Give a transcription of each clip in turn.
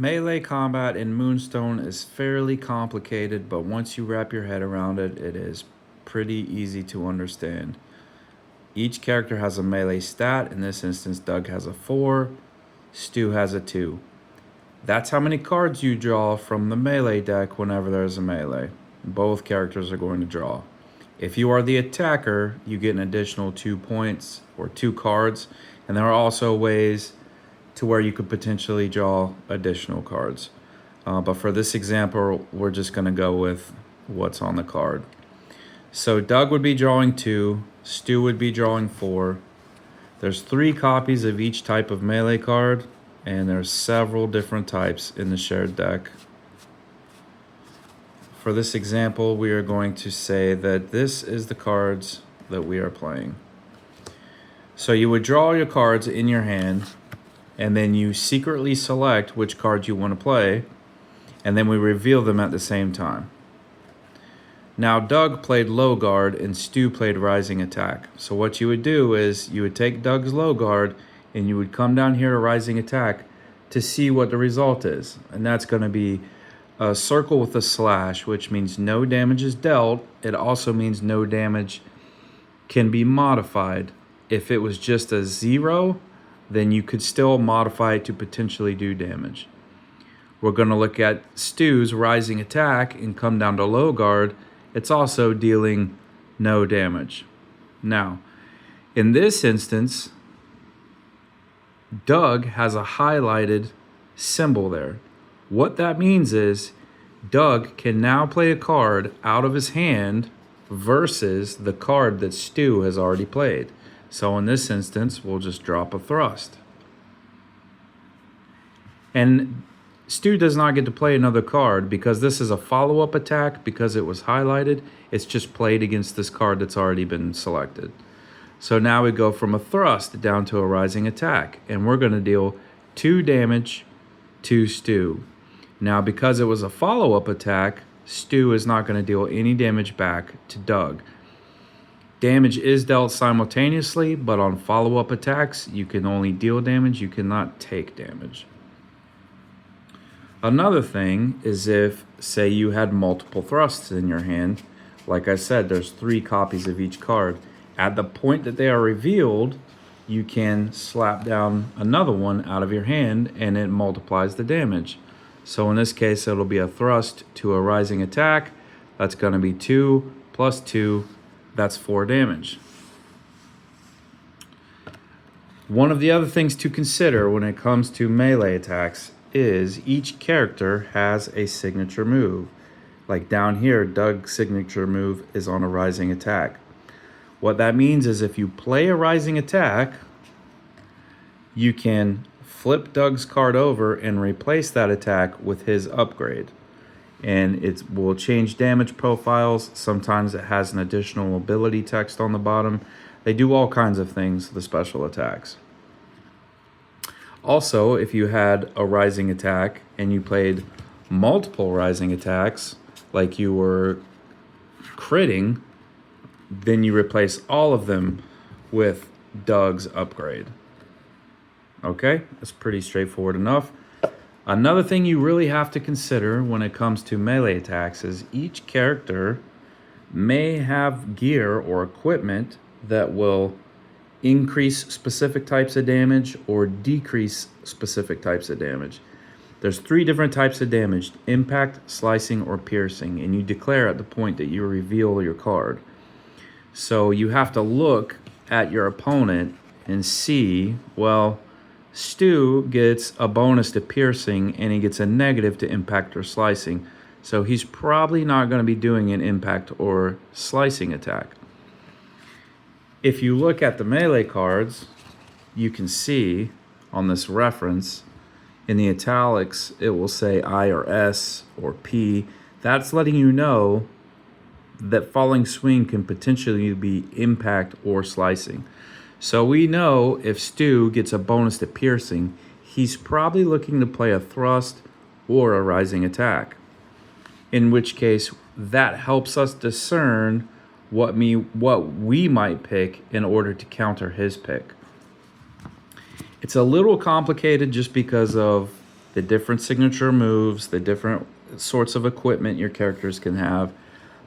Melee combat in Moonstone is fairly complicated, but once you wrap your head around it, it is pretty easy to understand. Each character has a melee stat. In this instance, Doug has a 4, Stu has a 2. That's how many cards you draw from the melee deck whenever there's a melee. Both characters are going to draw. If you are the attacker, you get an additional 2 points or 2 cards, and there are also ways to where you could potentially draw additional cards. But for this example, we're just going to go with what's on the card. So Doug would be drawing 2, Stu would be drawing 4. There's 3 copies of each type of melee card, and there's several different types in the shared deck. For this example, we are going to say that this is the cards that we are playing. So you would draw your cards in your hand, and then you secretly select which cards you want to play, and then we reveal them at the same time. Now Doug played low guard and Stu played rising attack. So what you would do is you would take Doug's low guard and you would come down here to rising attack to see what the result is. And that's going to be a circle with a slash, which means no damage is dealt. It also means no damage can be modified. If it was just a 0, then you could still modify it to potentially do damage. We're going to look at Stu's rising attack and come down to low guard. It's also dealing no damage. Now, in this instance, Doug has a highlighted symbol there. What that means is Doug can now play a card out of his hand versus the card that Stu has already played. So in this instance, we'll just drop a thrust. And Stu does not get to play another card because this is a follow-up attack. Because it was highlighted, it's just played against this card that's already been selected. So now we go from a thrust down to a rising attack, and we're going to deal 2 damage to Stu. Now because it was a follow-up attack, Stu is not going to deal any damage back to Doug. Damage is dealt simultaneously, but on follow-up attacks, you can only deal damage, you cannot take damage. Another thing is if, say, you had multiple thrusts in your hand. Like I said, there's 3 copies of each card. At the point that they are revealed, you can slap down another one out of your hand and it multiplies the damage. So in this case, it'll be a thrust to a rising attack. That's going to be 2 plus 2. That's 4 damage. One of the other things to consider when it comes to melee attacks is each character has a signature move. Like down here, Doug's signature move is on a rising attack. What that means is if you play a rising attack, you can flip Doug's card over and replace that attack with his upgrade. And it will change damage profiles. Sometimes it has an additional ability text on the bottom. They do all kinds of things, the special attacks. Also, if you had a rising attack and you played multiple rising attacks, like you were critting, then you replace all of them with Doug's upgrade. Okay, that's pretty straightforward enough. Another thing you really have to consider when it comes to melee attacks is each character may have gear or equipment that will increase specific types of damage or decrease specific types of damage. There's 3 different types of damage: impact, slicing, or piercing, and you declare at the point that you reveal your card. So you have to look at your opponent and see, well, Stu gets a bonus to piercing and he gets a negative to impact or slicing. So he's probably not going to be doing an impact or slicing attack. If you look at the melee cards, you can see on this reference, in the italics, it will say I or S or P. That's letting you know that falling swing can potentially be impact or slicing. So we know if Stu gets a bonus to piercing, he's probably looking to play a thrust or a rising attack. In which case, that helps us discern what we might pick in order to counter his pick. It's a little complicated just because of the different signature moves, the different sorts of equipment your characters can have.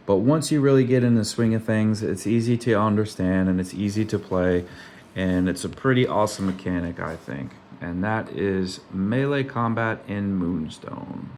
But once you really get in the swing of things, it's easy to understand and it's easy to play. And it's a pretty awesome mechanic, I think. And that is melee combat in Moonstone.